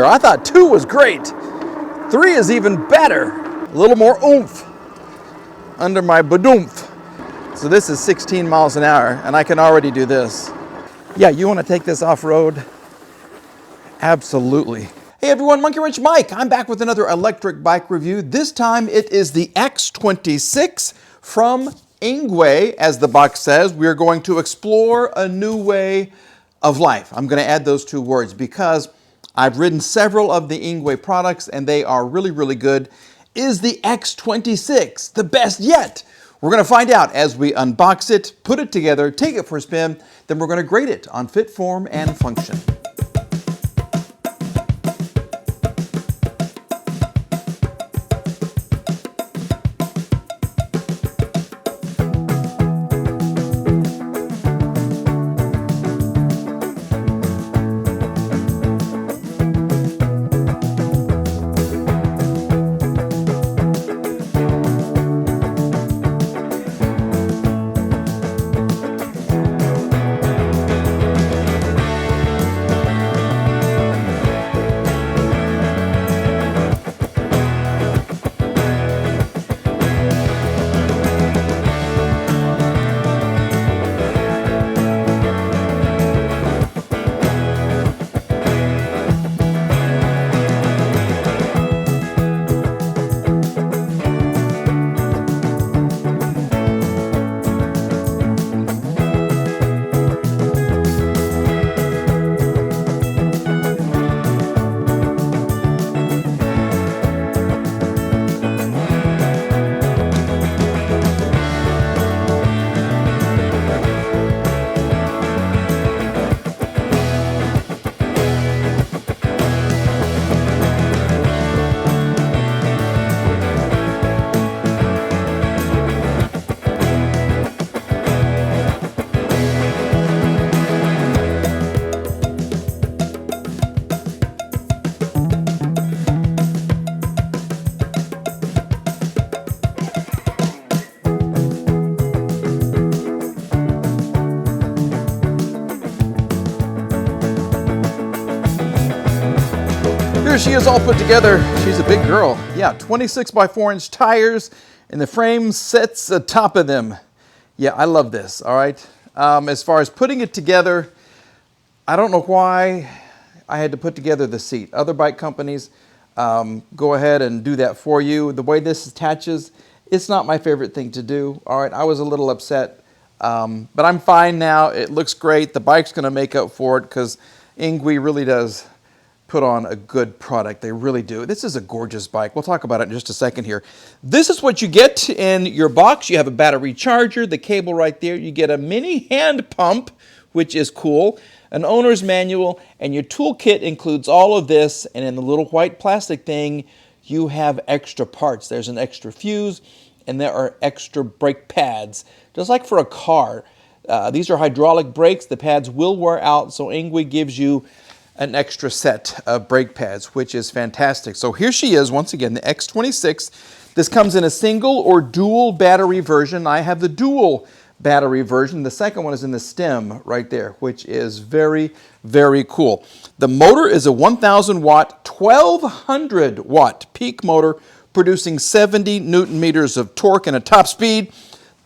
I thought 2 was great. 3 is even better. A little more oomph under my badoomph. So this is 16 miles an hour, and I can already do this. Yeah, you want to take this off-road? Absolutely. Hey everyone, Monkey Wrench Mike. I'm back with another electric bike review. This time it is the X26 from Engwe. As the box says, we are going to explore a new way of life. I'm going to add those 2 words because I've ridden several of the Engwe products and they are really, really good. Is the X26 the best yet? We're going to find out as we unbox it, put it together, take it for a spin, then we're going to grade it on fit, form, and function. Here she is all put together. She's a big girl. Yeah, 26 by 4-inch tires, and the frame sits atop of them. Yeah, I love this, all right? As far as putting it together, I don't know why I had to put together the seat. Other bike companies go ahead and do that for you. The way this attaches, it's not my favorite thing to do, all right? I was a little upset, but I'm fine now. It looks great. The bike's gonna make up for it because Engwe really does put on a good product. They really do. This is a gorgeous bike. We'll talk about it in just a second here. This is what you get in your box. You have a battery charger, the cable right there. You get a mini hand pump, which is cool, an owner's manual, and your toolkit includes all of this. And in the little white plastic thing, you have extra parts. There's an extra fuse, and there are extra brake pads, just like for a car. These are hydraulic brakes. The pads will wear out, so Engwe gives you an extra set of brake pads, which is fantastic. So here she is, once again, the X26. This comes in a single or dual battery version. I have the dual battery version. The second one is in the stem right there, which is very, very cool. The motor is a 1,000 watt, 1,200 watt peak motor, producing 70 Newton meters of torque and a top speed,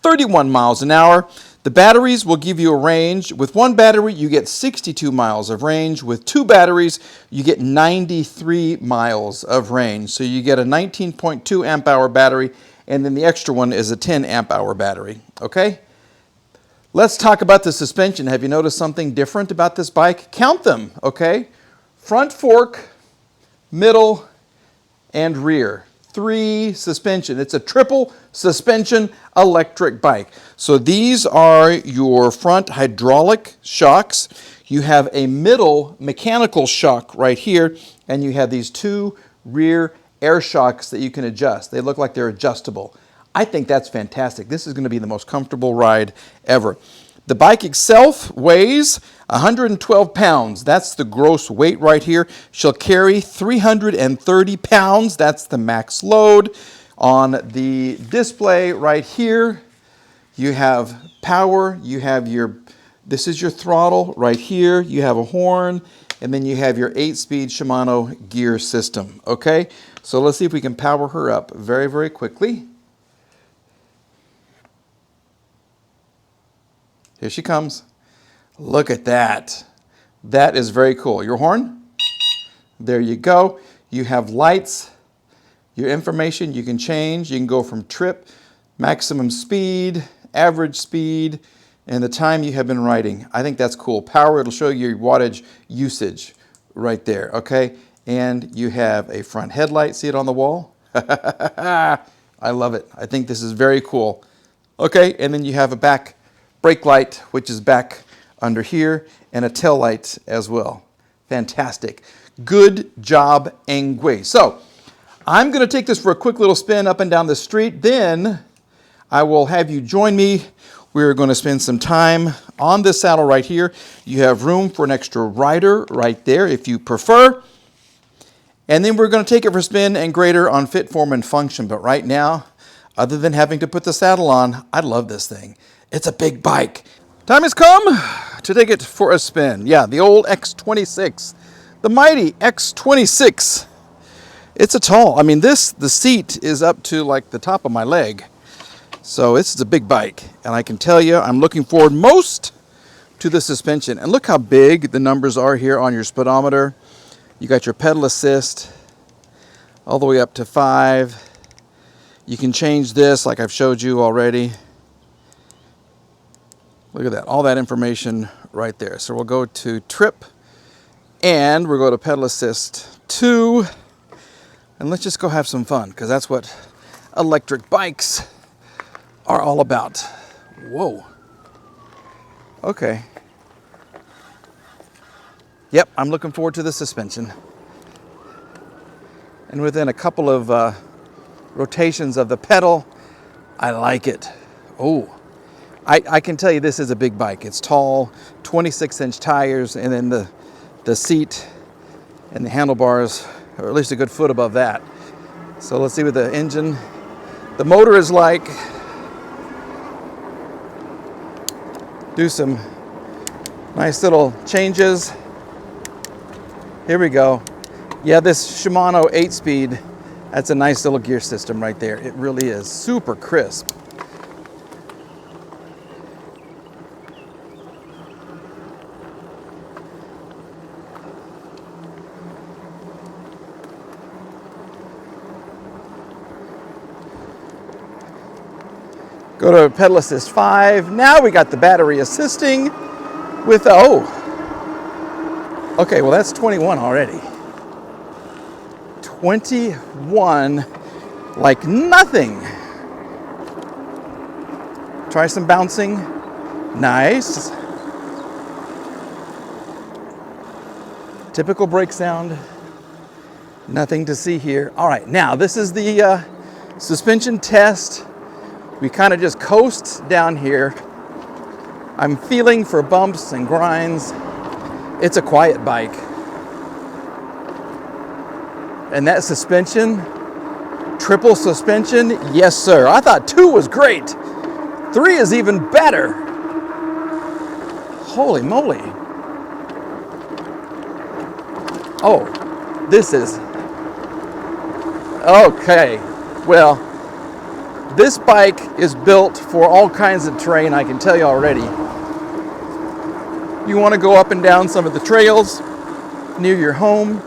31 miles an hour. The batteries will give you a range. With one battery, you get 62 miles of range. With 2 batteries, you get 93 miles of range. So you get a 19.2 amp hour battery, and then the extra one is a 10 amp hour battery, okay? Let's talk about the suspension. Have you noticed something different about this bike? Count them, okay? Front fork, middle, and rear. 3 suspension. It's a triple suspension electric bike. So these are your front hydraulic shocks. You have a middle mechanical shock right here, and you have these 2 rear air shocks that you can adjust. They look like they're adjustable. I think that's fantastic. This is going to be the most comfortable ride ever. The bike itself weighs 112 pounds. That's the gross weight right here. She'll carry 330 pounds. That's the max load. On the display right here, you have power. You have this is your throttle right here. You have a horn. and then you have your 8-speed Shimano gear system, okay? So let's see if we can power her up very, very quickly. Here she comes. Look at that. That is very cool. Your horn? There you go. You have lights, your information you can change. You can go from trip, maximum speed, average speed, and the time you have been riding. I think that's cool. Power, it'll show you your wattage usage right there, okay? And you have a front headlight. See it on the wall? I love it. I think this is very cool. Okay, and then you have a back brake light, which is back under here, and a tail light as well. Fantastic. Good job, Engwe. So, I'm going to take this for a quick little spin up and down the street. Then, I will have you join me. We're going to spend some time on this saddle right here. You have room for an extra rider right there if you prefer. And then we're going to take it for a spin and grade her on fit, form, and function. But right now, other than having to put the saddle on, I love this thing. It's a big bike. Time has come to take it for a spin. Yeah, the old X26. The mighty X26. It's a tall, I mean the seat is up to like the top of my leg. So this is a big bike, and I can tell you, I'm looking forward most to the suspension. And look how big the numbers are here on your speedometer. You got your pedal assist all the way up to 5. You can change this like I've showed you already. Look at that, all that information right there. So we'll go to trip, and we'll go to pedal assist 2. And let's just go have some fun, because that's what electric bikes are all about. Whoa. Okay. Yep, I'm looking forward to the suspension. And within a couple of rotations of the pedal, I like it. Oh, I can tell you this is a big bike. It's tall, 26-inch tires, and then the seat and the handlebars are at least a good foot above that. So let's see what the engine, the motor is like. Do some nice little changes. Here we go. Yeah, this Shimano 8-speed, that's a nice little gear system right there. It really is super crisp. Go to pedal assist 5. Now we got the battery assisting with, oh. Okay, well that's 21 already. 21 like nothing. Try some bouncing. Nice. Typical brake sound. Nothing to see here. All right, now this is the suspension test. We kind of just coast down here. I'm feeling for bumps and grinds. It's a quiet bike. And that suspension, triple suspension, yes sir. I thought 2 was great. 3 is even better. Holy moly. Oh, this is, okay, well, this bike is built for all kinds of terrain, I can tell you already. You want to go up and down some of the trails near your home.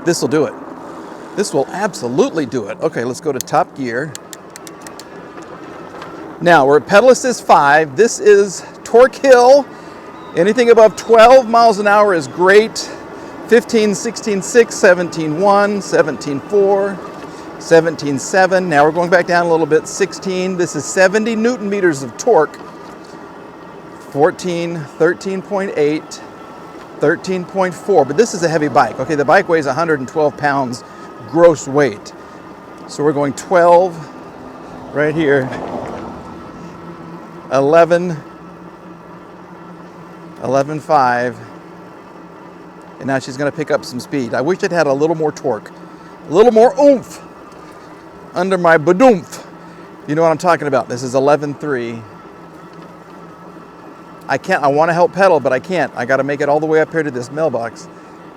This will do it. This will absolutely do it. Okay, let's go to top gear. Now, we're at pedal assist 5. This is torque hill. Anything above 12 miles an hour is great. 15, 16.6, 17.1, 17.4. 17.7. Now we're going back down a little bit. 16. This is 70 Newton meters of torque. 14, 13.8, 13.4. But this is a heavy bike. Okay, the bike weighs 112 pounds gross weight. So we're going 12 right here. 11, 11.5. And now she's going to pick up some speed. I wish it had a little more torque, a little more oomph under my badoomph. You know what I'm talking about. This is 11.3. I can't, I want to help pedal, but I can't. I got to make it all the way up here to this mailbox,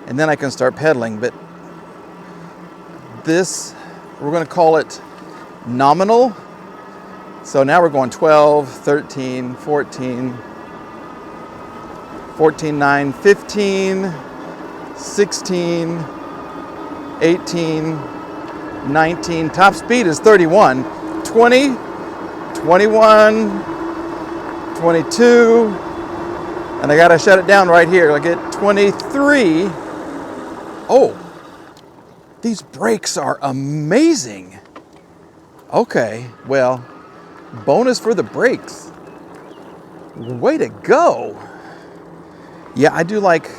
and then I can start pedaling. But this, we're going to call it nominal. So now we're going 12, 13, 14, 14, 9, 15, 16, 18, 19. Top speed is 31, 20, 21, 22, and I gotta shut it down right here. I get 23. Oh, these brakes are amazing. Okay, well, bonus for the brakes. Way to go. Yeah, I do like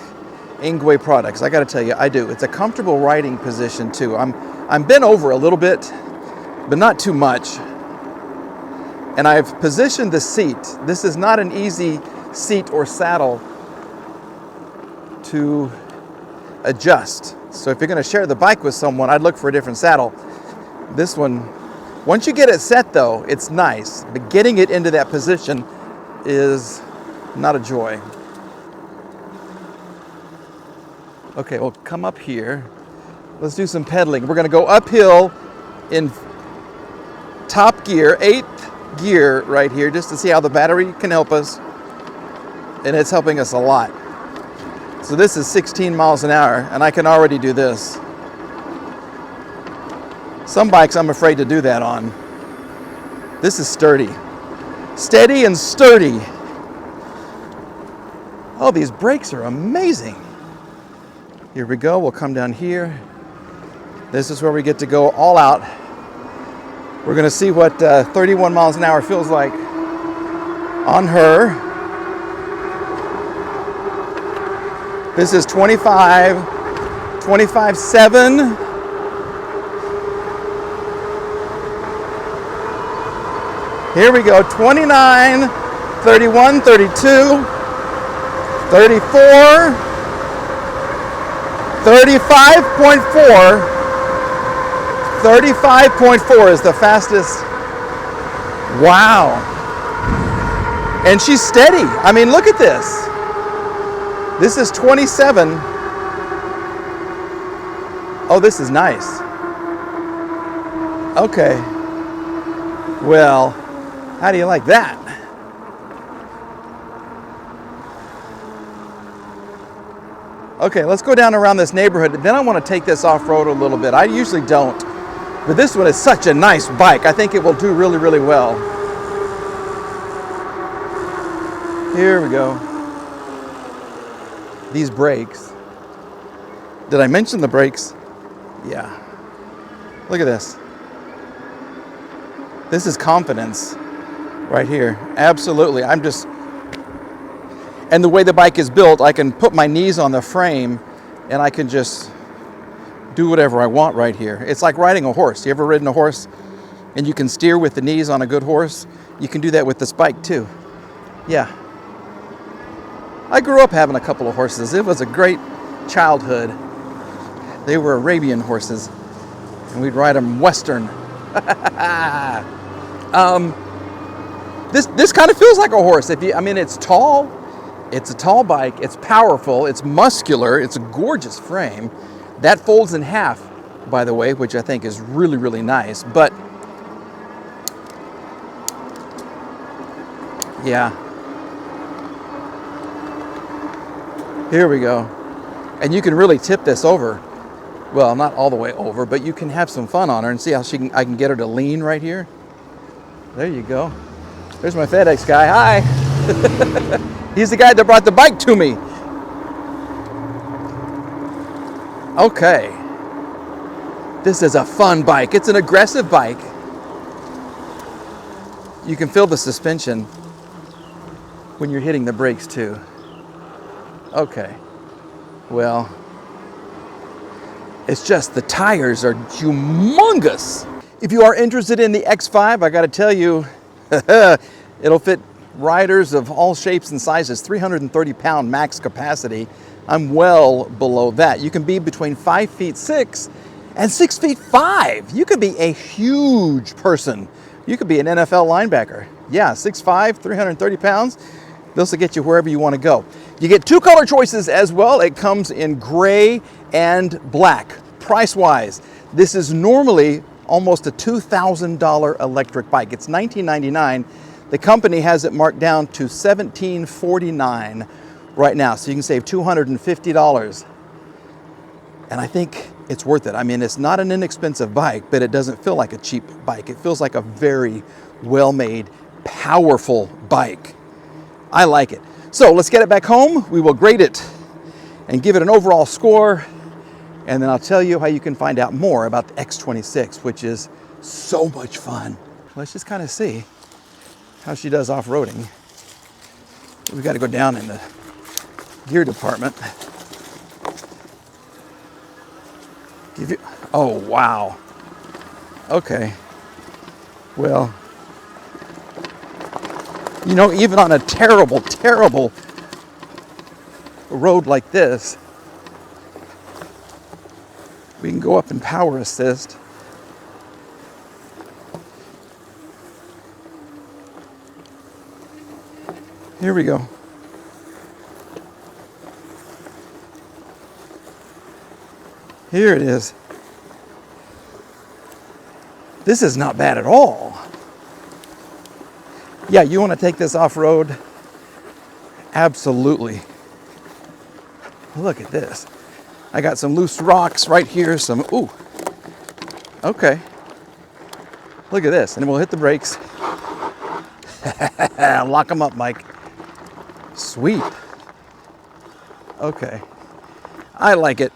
Engwe products. I gotta tell you, I do. It's a comfortable riding position too. I'm bent over a little bit, but not too much. And I've positioned the seat. This is not an easy seat or saddle to adjust. So if you're gonna share the bike with someone, I'd look for a different saddle. This one, once you get it set though, it's nice, but getting it into that position is not a joy. Okay, we'll come up here. Let's do some pedaling. We're gonna go uphill in top gear, 8th gear right here, just to see how the battery can help us. And it's helping us a lot. So this is 16 miles an hour, and I can already do this. Some bikes I'm afraid to do that on. This is sturdy. Steady and sturdy. Oh, these brakes are amazing. Here we go, we'll come down here. This is where we get to go all out. We're gonna see what 31 miles an hour feels like on her. This is 25, 25.7. Here we go, 29, 31, 32, 34, 35.4. 35.4 is the fastest. Wow. And she's steady. I mean, look at this. This is 27. Oh, this is nice. Okay. Well, how do you like that? Okay, let's go down around this neighborhood. Then I want to take this off-road a little bit. I usually don't. But this one is such a nice bike. I think it will do really, really well. Here we go. These brakes. Did I mention the brakes? Yeah. Look at this. This is confidence right here. Absolutely. And the way the bike is built, I can put my knees on the frame and I can just do whatever I want right here. It's like riding a horse. You ever ridden a horse and you can steer with the knees on a good horse? You can do that with this bike too. Yeah. I grew up having a couple of horses. It was a great childhood. They were Arabian horses and we'd ride them Western. This kind of feels like a horse. It's tall. It's a tall bike. It's powerful. It's muscular. It's a gorgeous frame. That folds in half, by the way, which I think is really, really nice. But yeah. Here we go. And you can really tip this over. Well, not all the way over, but you can have some fun on her and see how I can get her to lean right here. There you go. There's my FedEx guy. Hi. He's the guy that brought the bike to me. Okay. This is a fun bike. It's an aggressive bike. You can feel the suspension when you're hitting the brakes too. Okay. Well, it's just the tires are humongous. If you are interested in the X5, I got to tell you, it'll fit riders of all shapes and sizes, 330-pound max capacity. I'm well below that. You can be between 5'6" and 6'5". You could be a huge person. You could be an NFL linebacker. Yeah, 6'5", 330 pounds. This will get you wherever you want to go. You get two color choices as well. It comes in gray and black. Price-wise, this is normally almost a $2,000 electric bike. It's $19.99. The company has it marked down to $17.49 right now, so you can save $250. And I think it's worth it. I mean, it's not an inexpensive bike, but it doesn't feel like a cheap bike. It feels like a very well-made, powerful bike. I like it. So let's get it back home. We will grade it and give it an overall score. And then I'll tell you how you can find out more about the X26, which is so much fun. Let's just kind of see how she does off-roading. We got to go down in the gear department. Oh, wow. Okay. Well, you know, even on a terrible, terrible road like this, we can go up in power assist. Here we go. Here it is. This is not bad at all. Yeah, you want to take this off-road? Absolutely. Look at this. I got some loose rocks right here, ooh. Okay. Look at this, and we'll hit the brakes. Lock them up, Mike. Sweet. Okay. I like it.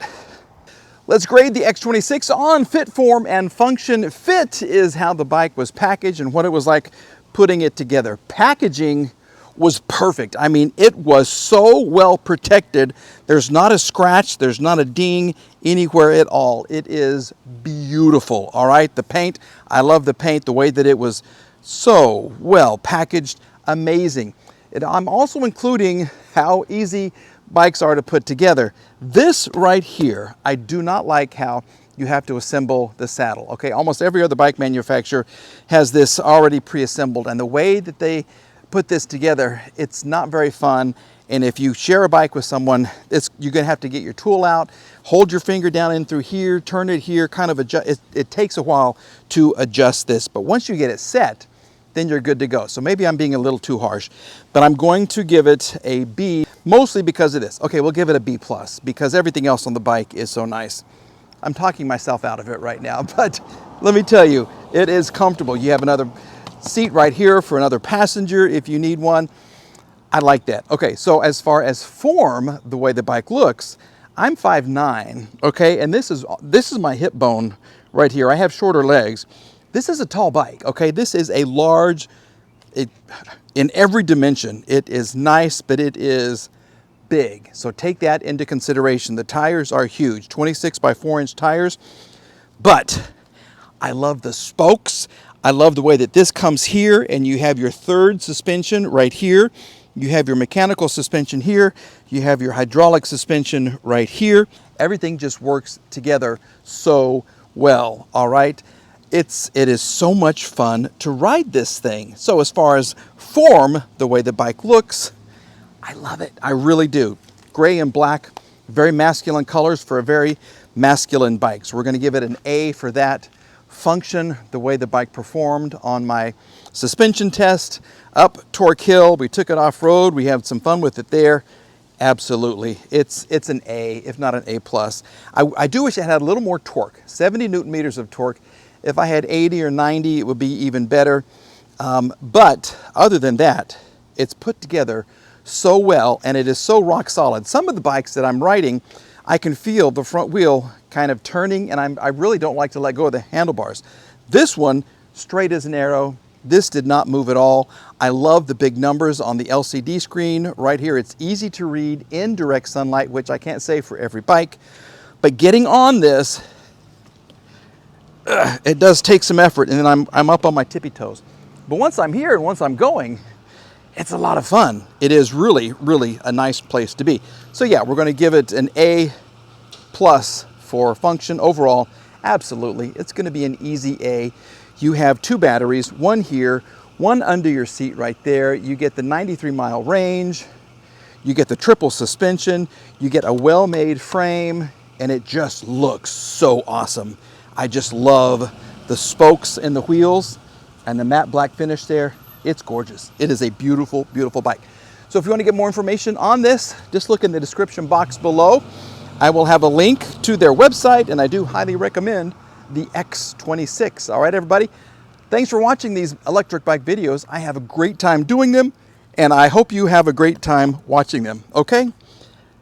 Let's grade the X26 on fit, form, and function. Fit is how the bike was packaged and what it was like putting it together. Packaging was perfect. I mean, it was so well protected. There's not a scratch, there's not a ding anywhere at all. It is beautiful, all right? The paint, I love the paint, the way that it was so well packaged, amazing. I'm also including how easy bikes are to put together. This right here, I do not like how you have to assemble the saddle. Okay, almost every other bike manufacturer has this already pre-assembled, and the way that they put this together, it's not very fun. And if you share a bike with someone, you're gonna have to get your tool out, hold your finger down in through here, turn it here, kind of adjust. It takes a while to adjust this, but once you get it set, then you're good to go. So maybe I'm being a little too harsh, but I'm going to give it a B, mostly because of this. Okay, we'll give it a B+, because everything else on the bike is so nice. I'm talking myself out of it right now, but let me tell you, it is comfortable. You have another seat right here for another passenger if you need one. I like that. Okay, so as far as form, the way the bike looks, I'm 5'9", okay, and this is my hip bone right here. I have shorter legs. This is a tall bike, okay? This is a large, in every dimension. It is nice, but it is big. So take that into consideration. The tires are huge, 26 by 4-inch tires, but I love the spokes. I love the way that this comes here, and you have your third suspension right here. You have your mechanical suspension here. You have your hydraulic suspension right here. Everything just works together so well, all right? It is so much fun to ride this thing. So as far as form, the way the bike looks, I love it. I really do. Gray and black, very masculine colors for a very masculine bike. So we're going to give it an A for that. Function, the way the bike performed on my suspension test. Up Torque Hill, we took it off-road. We had some fun with it there. Absolutely. It's an A, if not an A+. I do wish it had a little more torque, 70 Newton meters of torque. If I had 80 or 90, it would be even better. But other than that, it's put together so well, and it is so rock solid. Some of the bikes that I'm riding, I can feel the front wheel kind of turning, and I really don't like to let go of the handlebars. This one, straight as an arrow. This did not move at all. I love the big numbers on the LCD screen right here. It's easy to read in direct sunlight, which I can't say for every bike. But getting on this, it does take some effort, and then I'm up on my tippy toes. But once I'm here and once I'm going, it's a lot of fun. It is really, really a nice place to be. So yeah, we're going to give it an A+ for function overall. Absolutely, it's going to be an easy A. You have two batteries, one here, one under your seat right there. You get the 93-mile range. You get the triple suspension. You get a well-made frame, and it just looks so awesome. I just love the spokes in the wheels and the matte black finish there. It's gorgeous. It is a beautiful, beautiful bike. So if you want to get more information on this, just look in the description box below. I will have a link to their website, and I do highly recommend the X26. All right, everybody. Thanks for watching these electric bike videos. I have a great time doing them, and I hope you have a great time watching them, okay?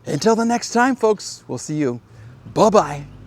Until the next time, folks, we'll see you. Bye-bye.